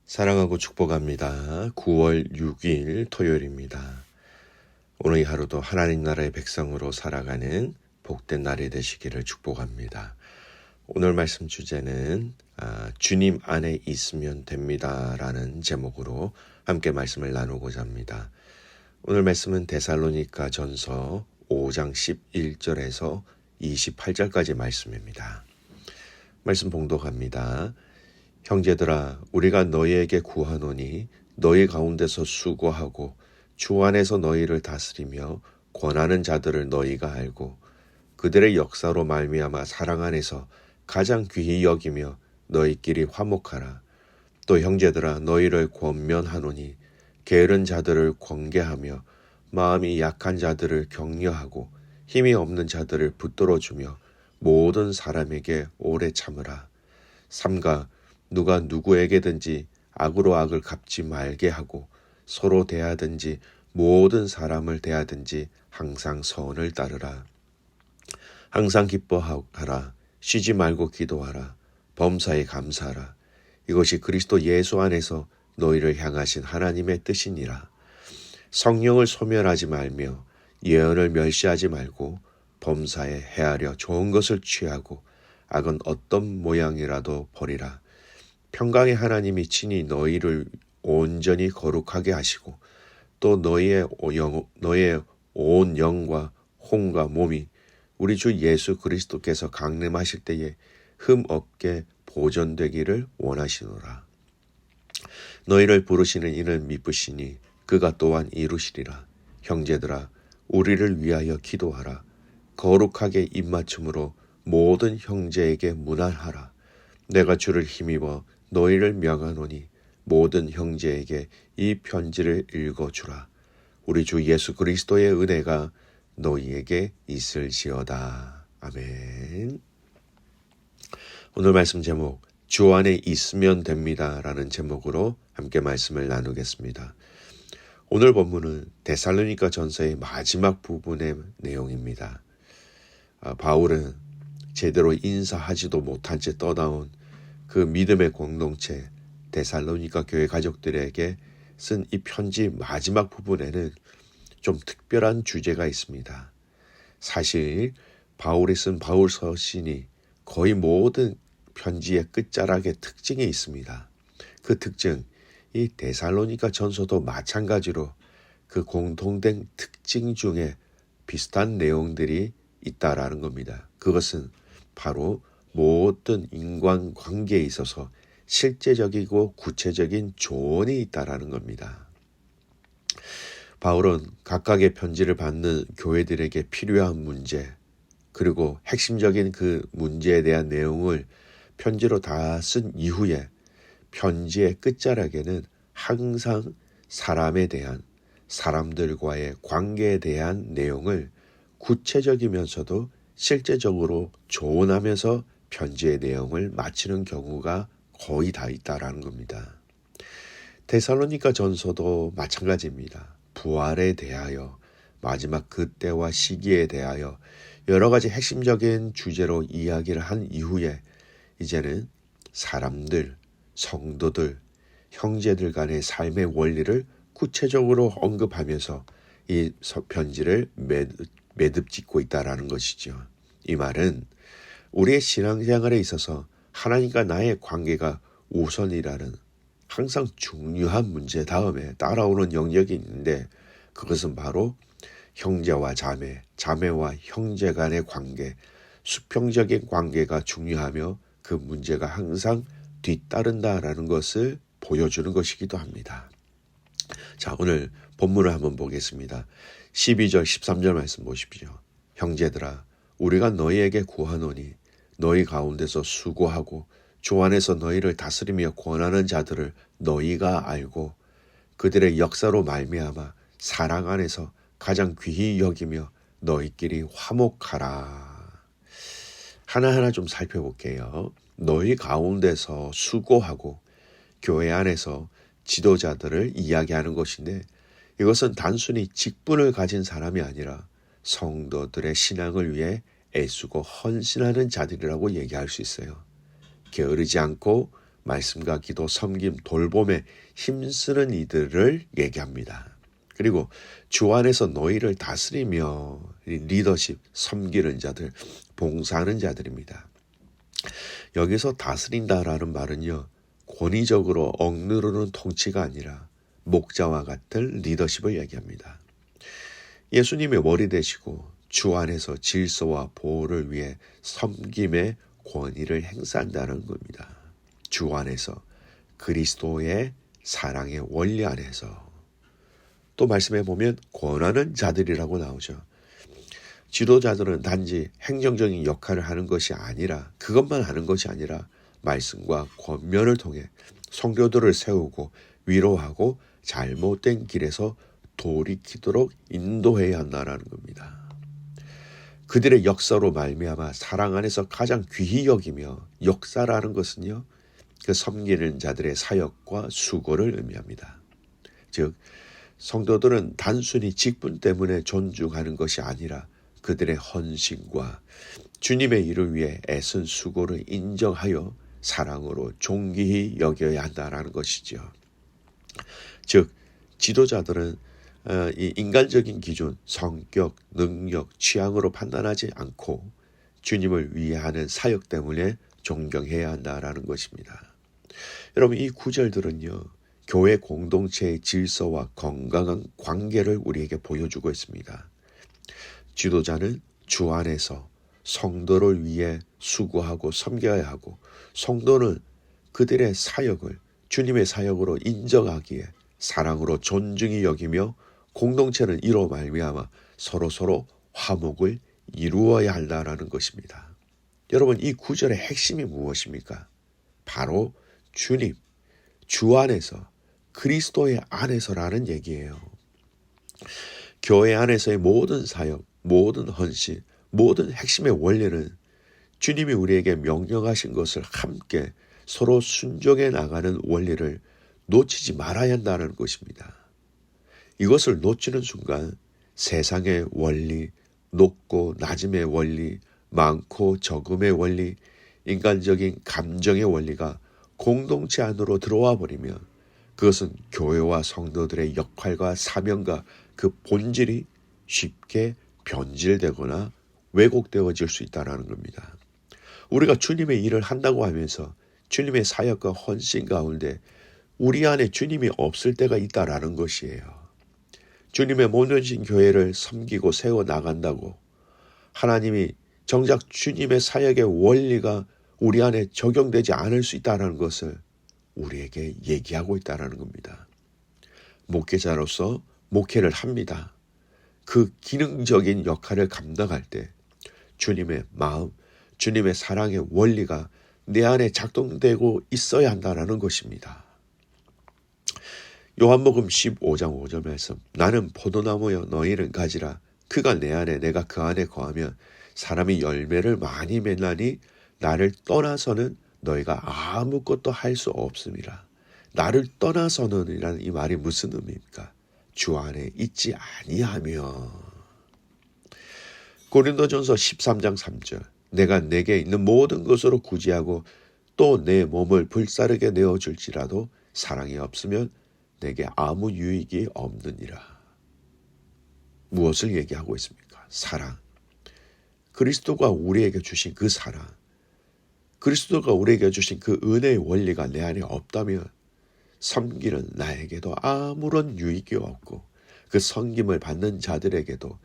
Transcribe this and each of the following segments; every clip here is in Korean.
사랑하고 축복합니다. 9월 6일 토요일입니다. 오늘 이 하루도 하나님 나라의 백성으로 살아가는 복된 날이 되시기를 축복합니다. 오늘 말씀 주제는 주님 안에 있으면 됩니다 라는 제목으로 함께 말씀을 나누고자 합니다. 오늘 말씀은 데살로니가 전서 5장 11절에서 28절까지 말씀입니다. 말씀 봉독합니다. 형제들아, 우리가 너희에게 구하노니 너희 가운데서 수고하고 주 안에서 너희를 다스리며 권하는 자들을 너희가 알고 그들의 역사로 말미암아 사랑 안에서 가장 귀히 여기며 너희끼리 화목하라. 또 형제들아, 너희를 권면하노니 게으른 자들을 권계하며 마음이 약한 자들을 격려하고 힘이 없는 자들을 붙들어주며 모든 사람에게 오래 참으라. 삼가 누가 누구에게든지 악으로 악을 갚지 말게 하고 서로 대하든지 모든 사람을 대하든지 항상 선을 따르라. 항상 기뻐하라. 쉬지 말고 기도하라. 범사에 감사하라. 이것이 그리스도 예수 안에서 너희를 향하신 하나님의 뜻이니라. 성령을 소멸하지 말며 예언을 멸시하지 말고 범사에 헤아려 좋은 것을 취하고 악은 어떤 모양이라도 버리라. 평강의 하나님이 친히 너희를 온전히 거룩하게 하시고 또 너희의 온 영과 혼과 몸이 우리 주 예수 그리스도께서 강림하실 때에 흠 없게 보존되기를 원하시노라. 너희를 부르시는 이는 미쁘시니 그가 또한 이루시리라. 형제들아, 우리를 위하여 기도하라. 거룩하게 입맞춤으로 모든 형제에게 문안하라. 내가 주를 힘입어 너희를 명하노니 모든 형제에게 이 편지를 읽어주라. 우리 주 예수 그리스도의 은혜가 너희에게 있을지어다. 아멘. 오늘 말씀 제목, 주 안에 있으면 됩니다 라는 제목으로 함께 말씀을 나누겠습니다. 오늘 본문은 데살로니가 전서의 마지막 부분의 내용입니다. 바울은 제대로 인사하지도 못한 채 떠나온 그 믿음의 공동체 데살로니가 교회 가족들에게 쓴 이 편지 마지막 부분에는 좀 특별한 주제가 있습니다. 사실 바울이 쓴 바울 서신이 거의 모든 편지의 끝자락에 특징이 있습니다. 그 특징, 이 데살로니가 전서도 마찬가지로 그 공통된 특징 중에 비슷한 내용들이 있다라는 겁니다. 그것은 바로 모든 인간관계에 있어서 실제적이고 구체적인 조언이 있다라는 겁니다. 바울은 각각의 편지를 받는 교회들에게 필요한 문제, 그리고 핵심적인 그 문제에 대한 내용을 편지로 다 쓴 이후에 편지의 끝자락에는 항상 사람에 대한, 사람들과의 관계에 대한 내용을 구체적이면서도 실제적으로 조언하면서 편지의 내용을 마치는 경우가 거의 다 있다라는 겁니다. 데살로니가 전서도 마찬가지입니다. 부활에 대하여, 마지막 그때와 시기에 대하여 여러 가지 핵심적인 주제로 이야기를 한 이후에 이제는 사람들, 성도들, 형제들 간의 삶의 원리를 구체적으로 언급하면서 이 편지를 매듭 짓고 있다라는 것이죠. 이 말은 우리의 신앙생활에 있어서 하나님과 나의 관계가 우선이라는 항상 중요한 문제 다음에 따라오는 영역이 있는데, 그것은 바로 형제와 자매, 자매와 형제 간의 관계, 수평적인 관계가 중요하며 그 문제가 항상 뒤따른다라는 것을 보여주는 것이기도 합니다. 자, 오늘 본문을 한번 보겠습니다. 12절 13절 말씀 보십시오. 형제들아, 우리가 너희에게 구하노니 너희 가운데서 수고하고 주 안에서 너희를 다스리며 권하는 자들을 너희가 알고 그들의 역사로 말미암아 사랑 안에서 가장 귀히 여기며 너희끼리 화목하라. 하나하나 좀 살펴볼게요. 너희 가운데서 수고하고, 교회 안에서 지도자들을 이야기하는 것인데, 이것은 단순히 직분을 가진 사람이 아니라 성도들의 신앙을 위해 애쓰고 헌신하는 자들이라고 얘기할 수 있어요. 게으르지 않고 말씀과 기도, 섬김, 돌봄에 힘쓰는 이들을 얘기합니다. 그리고 주 안에서 너희를 다스리며 리더십, 섬기는 자들, 봉사하는 자들입니다. 여기서 다스린다라는 말은요, 권위적으로 억누르는 통치가 아니라 목자와 같은 리더십을 얘기합니다. 예수님의 머리 되시고 주 안에서 질서와 보호를 위해 섬김의 권위를 행사한다는 겁니다. 주 안에서 그리스도의 사랑의 원리 안에서. 또 말씀해 보면 권하는 자들이라고 나오죠. 지도자들은 단지 행정적인 역할을 하는 것이 아니라, 그것만 하는 것이 아니라 말씀과 권면을 통해 성도들을 세우고 위로하고 잘못된 길에서 돌이키도록 인도해야 한다는 겁니다. 그들의 역사로 말미암아 사랑 안에서 가장 귀히 여기며, 역사라는 것은요, 그 섬기는 자들의 사역과 수고를 의미합니다. 즉 성도들은 단순히 직분 때문에 존중하는 것이 아니라 그들의 헌신과 주님의 일을 위해 애쓴 수고를 인정하여 사랑으로 존귀히 여겨야 한다는 것이죠. 즉 지도자들은 이 인간적인 기준, 성격, 능력, 취향으로 판단하지 않고 주님을 위해 하는 사역 때문에 존경해야 한다는 것입니다. 여러분, 이 구절들은요, 교회 공동체의 질서와 건강한 관계를 우리에게 보여주고 있습니다. 지도자는 주 안에서 성도를 위해 수고하고 섬겨야 하고, 성도는 그들의 사역을 주님의 사역으로 인정하기에 사랑으로 존중히 여기며, 공동체는 이로 말미암아 서로 화목을 이루어야 한다는 것입니다. 여러분, 이 구절의 핵심이 무엇입니까? 바로 주님, 주 안에서, 그리스도의 안에서라는 얘기예요. 교회 안에서의 모든 사역, 모든 헌신, 모든 핵심의 원리는 주님이 우리에게 명령하신 것을 함께 서로 순종해 나가는 원리를 놓치지 말아야 한다는 것입니다. 이것을 놓치는 순간 세상의 원리, 높고 낮음의 원리, 많고 적음의 원리, 인간적인 감정의 원리가 공동체 안으로 들어와 버리면 그것은 교회와 성도들의 역할과 사명과 그 본질이 쉽게 변질되거나 왜곡되어질 수 있다는 겁니다. 우리가 주님의 일을 한다고 하면서 주님의 사역과 헌신 가운데 우리 안에 주님이 없을 때가 있다라는 것이에요. 주님의 모든 교회를 섬기고 세워 나간다고 하나님이 정작 주님의 사역의 원리가 우리 안에 적용되지 않을 수 있다는 것을 우리에게 얘기하고 있다는 겁니다. 목회자로서 목회를 합니다. 그 기능적인 역할을 감당할 때 주님의 마음, 주님의 사랑의 원리가 내 안에 작동되고 있어야 한다는 것입니다. 요한복음 15장 5절 말씀, 나는 포도나무여 너희는 가지라. 그가 내 안에 내가 그 안에 거하면 사람이 열매를 많이 맺나니 나를 떠나서는 너희가 아무것도 할 수 없음이라. 나를 떠나서는 이라는 이 말이 무슨 의미입니까? 주 안에 있지 아니하며. 고린도전서 13장 3절, 내가 내게 있는 모든 것으로 구제하고 또 내 몸을 불사르게 내어줄지라도 사랑이 없으면 내게 아무 유익이 없느니라. 무엇을 얘기하고 있습니까? 사랑. 그리스도가 우리에게 주신 그 사랑, 그리스도가 우리에게 주신 그 은혜의 원리가 내 안에 없다면 섬기는 나에게도 아무런 유익이 없고 그 섬김을 받는 자들에게도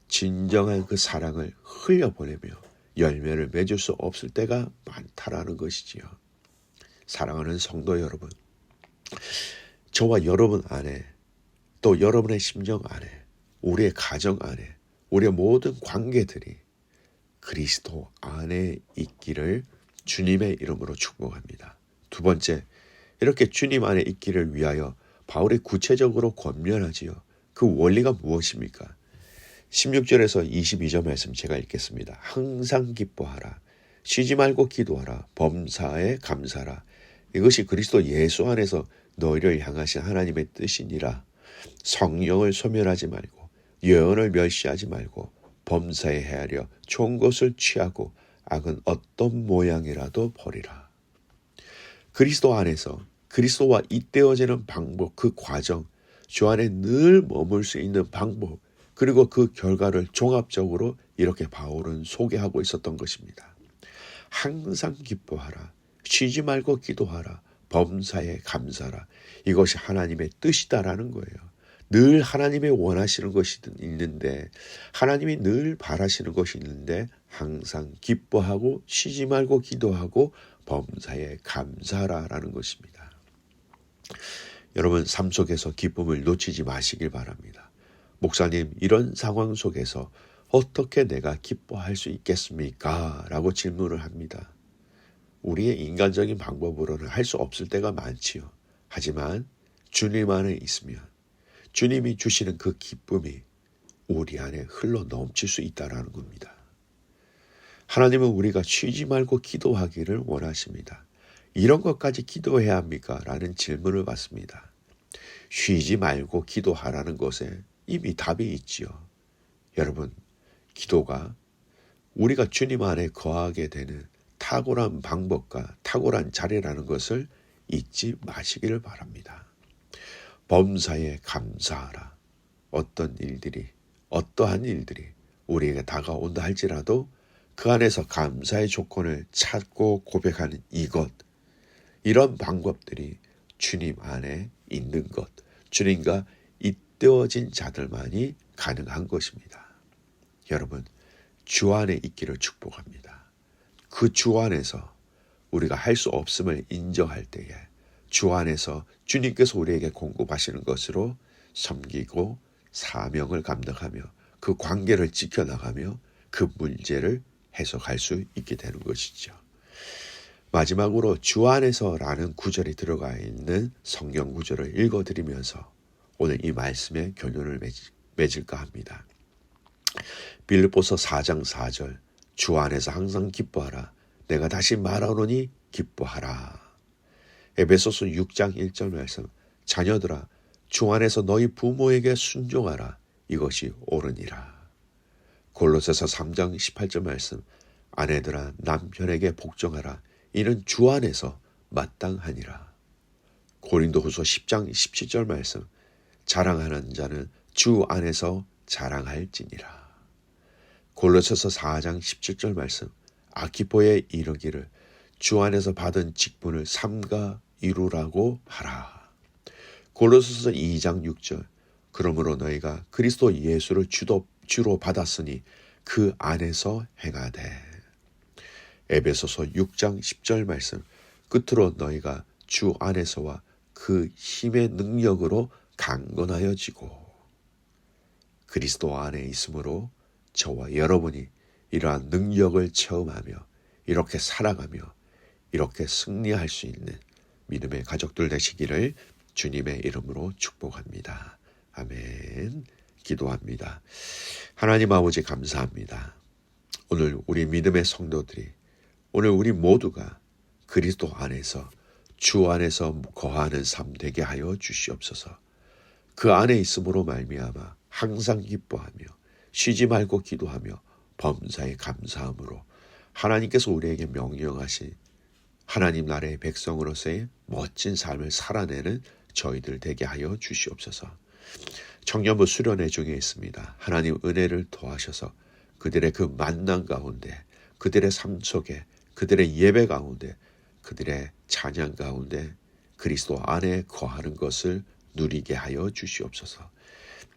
진정한 그 사랑을 흘려보내며 열매를 맺을 수 없을 때가 많다라는 것이지요. 사랑하는 성도 여러분, 저와 여러분 안에, 또 여러분의 심정 안에, 우리의 가정 안에, 우리의 모든 관계들이 그리스도 안에 있기를 주님의 이름으로 축복합니다. 두 번째, 이렇게 주님 안에 있기를 위하여 바울이 구체적으로 권면하지요. 그 원리가 무엇입니까? 16절에서 22절 말씀 제가 읽겠습니다. 항상 기뻐하라. 쉬지 말고 기도하라. 범사에 감사하라. 이것이 그리스도 예수 안에서 너희를 향하신 하나님의 뜻이니라. 성령을 소멸하지 말고 예언을 멸시하지 말고 범사에 헤아려 좋은 것을 취하고 악은 어떤 모양이라도 버리라. 그리스도 안에서 그리스도와 잇대어지는 방법, 그 과정, 주 안에 늘 머물 수 있는 방법, 그리고 그 결과를 종합적으로 이렇게 바울은 소개하고 있었던 것입니다. 항상 기뻐하라. 쉬지 말고 기도하라. 범사에 감사하라. 이것이 하나님의 뜻이다라는 거예요. 늘 하나님의 원하시는 것이 있는데, 하나님이 늘 바라시는 것이 있는데 항상 기뻐하고 쉬지 말고 기도하고 범사에 감사하라라는 것입니다. 여러분, 삶 속에서 기쁨을 놓치지 마시길 바랍니다. 목사님, 이런 상황 속에서 어떻게 내가 기뻐할 수 있겠습니까? 라고 질문을 합니다. 우리의 인간적인 방법으로는 할 수 없을 때가 많지요. 하지만 주님 안에 있으면 주님이 주시는 그 기쁨이 우리 안에 흘러 넘칠 수 있다는 겁니다. 하나님은 우리가 쉬지 말고 기도하기를 원하십니다. 이런 것까지 기도해야 합니까? 라는 질문을 받습니다. 쉬지 말고 기도하라는 것에 이미 답이 있지요. 여러분, 기도가 우리가 주님 안에 거하게 되는 탁월한 방법과 탁월한 자리라는 것을 잊지 마시기를 바랍니다. 범사에 감사하라. 어떠한 일들이 우리에게 다가온다 할지라도 그 안에서 감사의 조건을 찾고 고백하는 이런 방법들이 주님 안에 있는 것, 주님과 잇대어진 자들만이 가능한 것입니다. 여러분, 주 안에 있기를 축복합니다. 그 주 안에서 우리가 할 수 없음을 인정할 때에 주 안에서 주님께서 우리에게 공급하시는 것으로 섬기고 사명을 감당하며 그 관계를 지켜나가며 그 문제를 해석할 수 있게 되는 것이죠. 마지막으로 주 안에서라는 구절이 들어가 있는 성경 구절을 읽어드리면서 오늘 이 말씀에 결론을 맺을까 합니다. 빌립보서 4장 4절, 주 안에서 항상 기뻐하라. 내가 다시 말하노니 기뻐하라. 에베소서 6장 1절 말씀, 자녀들아 주 안에서 너희 부모에게 순종하라. 이것이 옳으니라. 골로새서 3장 18절 말씀, 아내들아 남편에게 복종하라. 이는 주 안에서 마땅하니라. 고린도후서 10장 17절 말씀, 자랑하는 자는 주 안에서 자랑할지니라. 골로새서 4장 17절 말씀, 아키포에 이르기를 주 안에서 받은 직분을 삼가 이루라고 하라. 골로새서 2장 6절, 그러므로 너희가 그리스도 예수를 주로 받았으니 그 안에서 행하되. 에베소서 6장 10절 말씀, 끝으로 너희가 주 안에서와 그 힘의 능력으로 강건하여지고. 그리스도 안에 있으므로 저와 여러분이 이러한 능력을 체험하며 이렇게 살아가며 이렇게 승리할 수 있는 믿음의 가족들 되시기를 주님의 이름으로 축복합니다. 아멘. 기도합니다. 하나님 아버지 감사합니다. 오늘 우리 믿음의 성도들이, 오늘 우리 모두가 그리스도 안에서 주 안에서 거하는 삶 되게 하여 주시옵소서. 그 안에 있음으로 말미암아 항상 기뻐하며 쉬지 말고 기도하며 범사에 감사함으로 하나님께서 우리에게 명령하신 하나님 나라의 백성으로서의 멋진 삶을 살아내는 저희들 되게 하여 주시옵소서. 청년부 수련회 중에 있습니다. 하나님 은혜를 더하셔서 그들의 그 만남 가운데, 그들의 삶 속에, 그들의 예배 가운데, 그들의 찬양 가운데 그리스도 안에 거하는 것을 누리게 하여 주시옵소서.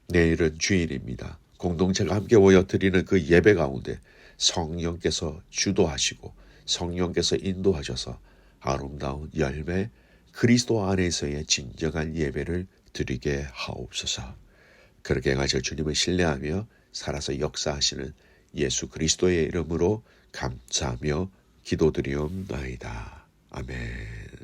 내일은 주일입니다. 공동체가 함께 모여 드리는 그 예배 가운데 성령께서 주도하시고 성령께서 인도하셔서 아름다운 열매, 그리스도 안에서의 진정한 예배를 드리게 하옵소서. 그렇게 하실 주님을 신뢰하며 살아서 역사하시는 예수 그리스도의 이름으로 감사하며 기도드리옵나이다. 아멘.